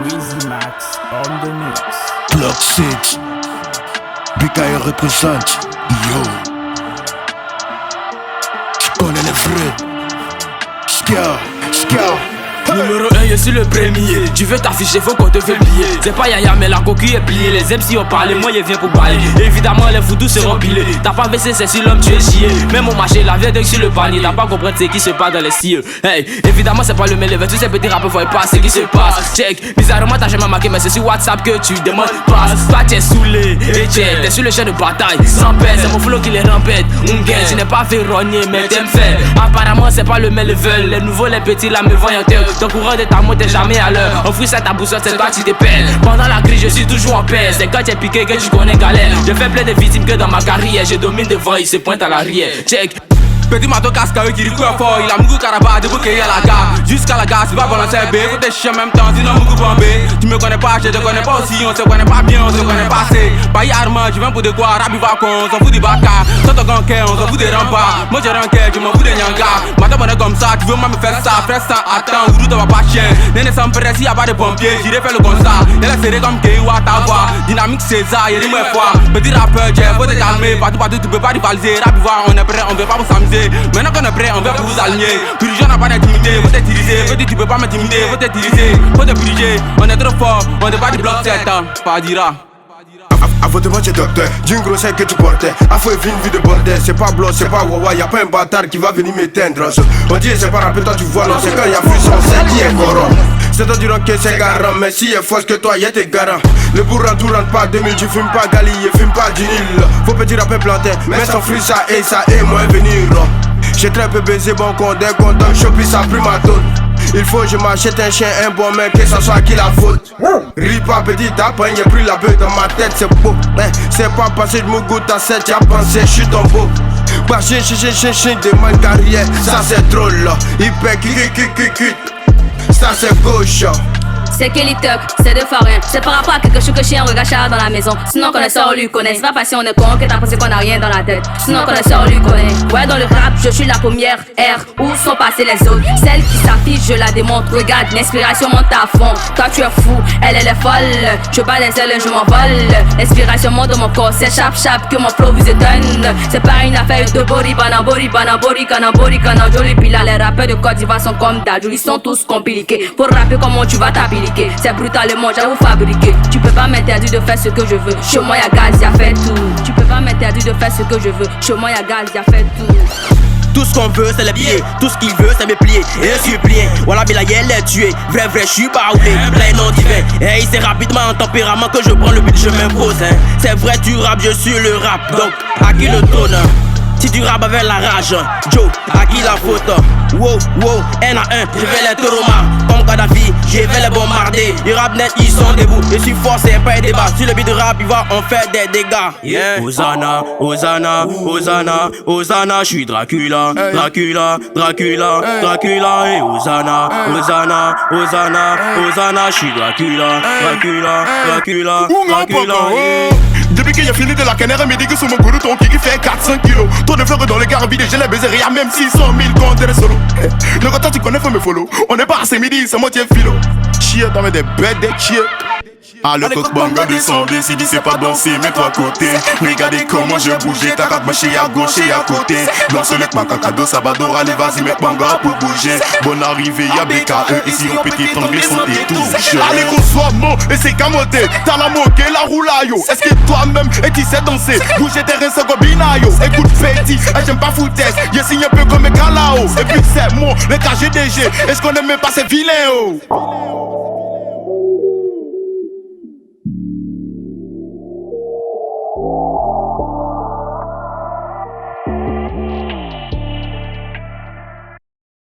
Weezy Max on the mix. Block 6 BKR représente. Yo, j'connais les vrais. Ska. Numéro 1, je suis le premier. Tu veux t'afficher, faut qu'on te fait plier. C'est pas yaya, mais la coquille est pliée. Les MC ont parlé, moi je viens pour parler. Évidemment, les foutous seront pilés. T'as pas baissé, c'est sur l'homme, tu es chié. Même au marché, la vieille sur le panier. T'as pas compris c'est qui se passe dans les cieux. Hey, évidemment, c'est pas le mêlé. Tous ces petits rappeurs, voient pas ce qui se passe. Check, bizarrement, t'as jamais marqué, mais c'est sur WhatsApp que tu demandes passe. Toi, t'es saoulé, et t'es sur le champ de bataille. Sans peine, c'est mon flow qui les rempête. Tu n'es pas verrogné, mais t'aimes faire. Apparemment, c'est pas le mêlé veulent. Les nouveaux, les petits, là me voient en tête. Ton courant de ta mot t'es jamais à l'heure. On fouille ça ta boussole, c'est toi qui te perds. Pendant la crise je suis toujours en paix. C'est quand t'es piqué que tu connais galère. Je fais plein de victimes que dans ma carrière. Je domine devant, il se pointe à l'arrière. Check. Petit mato casque qui dit fort. Il a Mougou Karaba de bouquet à la gare. Jusqu'à la gare, c'est pas balancer B. Faut tes chiens en même temps, sinon Mougou Bombé. Tu me connais pas, je te connais pas aussi. On se connaît pas bien, on se connaît pas assez. Paille Armand, je viens pour de quoi. Rabi Vacon, on s'en fout du baka. Toto Ganké, on s'en fout des remparts. Moi j'ai ranké, je m'en fous des nyanga. Maintenant on est comme ça, tu veux moi me faire ça. Frère ça, attends, Goudou t'as pas chien. Néné sans presse, y'a pas de pompiers. J'irai faire le constat. Elle est serrée comme Kéou à ta voix. Dynamique César, y'a dit moi foi. Petit rappeur, faut te calmer. Partout, tu peux pas rivaliser. Rabi on est prêt, on veut pas vous s'amuser. Maintenant qu'on est prêt, on va vous aligner. Purigé n'a pas d'intimité, faut t'utiliser. Petit, tu peux pas m'intimider, faut t'utiliser. Faut te puriger, on est trop fort, on n'est pas du bloc 7 ans, pas dira. Avant de manger docteur, d'une grossesse que tu portais. Afin de une vie de bordel, c'est pas blanc, c'est pas wawa. Y'a pas un bâtard qui va venir m'éteindre. On dit c'est pas rappelé, toi tu vois, non, c'est quand y'a plus son c'est qui est coron. C'est toi diront que c'est garant, mais si est force que toi y'a tes garants. Le bourrin tout rentre pas 2000, tu fumes pas Gali, fume pas du Nil. Faut petit rapper planté, mais sans fruit ça et moins venir. J'ai très peu baisé, bon con, dès qu'on donne, choper sa prime à toute. Il faut que je m'achète un chien, un bon mec, que ça soit qui la faute. Ripa petit tapin, y'a pris la bœuf dans ma tête, c'est beau. C'est pas passé de mon goût à 7, y'a pensé, j'suis ton beau. Bah chien, de ma carrière, ça c'est drôle. Il paie ça c'est gauche. C'est Kelly Tuck, c'est de forain. C'est par rapport à quelque chose que chien regarde Charles dans la maison. Sinon connaisseur lui connaît. C'est pas parce qu'on est con que t'as pensé qu'on a rien dans la tête. Sinon connaisseur lui connaît. Ouais, dans le rap, je suis la première R. Où sont passés les autres? Celle qui s'affiche, je la démontre. Regarde, l'inspiration monte à fond. Toi tu es fou, elle est folle. Je bats les ailes, je m'envole. L'inspiration monte dans mon corps. C'est chap que mon flow vous étonne. C'est pas une affaire de body, kana joli pila. Les rappeurs de Côte d'Ivoire sont comme Dadju. Ils sont tous compliqués. Pour rapper comment tu vas t'appliquer. C'est brutalement, j'avoue fabriquer. Tu peux pas m'interdire de faire ce que je veux. Chez moi y'a gaz, y'a fait tout. Tu peux pas m'interdire de faire ce que je veux. Chez moi y'a gaz, y'a fait tout. Tout ce qu'on veut c'est les billets, tout ce qu'il veut c'est me plier. Et je suis plié, voilà mais la elle est tuée. Vrai, je suis baoulé, plein non divin. Hey, c'est rapidement en tempérament que je prends le but, je m'impose hein. C'est vrai tu rappes, je suis le rap. Donc, à qui le trône? Si tu rappes avec la rage, Joe, à qui la faute? Wow, un à un, je vais les tauromas. Comme Kadhafi, je vais les bombarder. Les rap net, ils sont debout. Je suis fort, c'est pas un débat. Sur le beat de rap, il va en faire des dégâts. Yeah. Hosanna, je suis Dracula. Et Hosanna, je suis Dracula. Depuis qu'il a fini de la canne, il me dit que sur mon gourou, ton kiki fait 400 kilos. Trop de fleurs dans les carabines, j'ai les baisers, y'a même 600 000 comptes de solo. Le content, tu connais, faut me follow. On est pas assez midi, c'est moitié philo. Chier, t'en mets des bêtes, des chier. Ah, le coq banga descend, décide, c'est pas danser, mets-toi à côté. Regardez comment je bouge, t'as qu'à marcher à gauche et à côté. Lance le ma cacado, sabador, allez, vas-y, mets banga pour bouger. Bonne arrivée, y'a BKE, ici on petit anglais sont tes touches. Allez, qu'on soit mot, et c'est camoté. T'as la moquée, la roulaille. Est-ce que toi-même, et tu sais danser? Bouger tes reins, c'est gobinayo. Écoute, petit, j'aime pas foutaise. J'ai signé un peu comme mes Galao. Et puis c'est moi, le KGDG. Est-ce qu'on aime même pas ces vilains?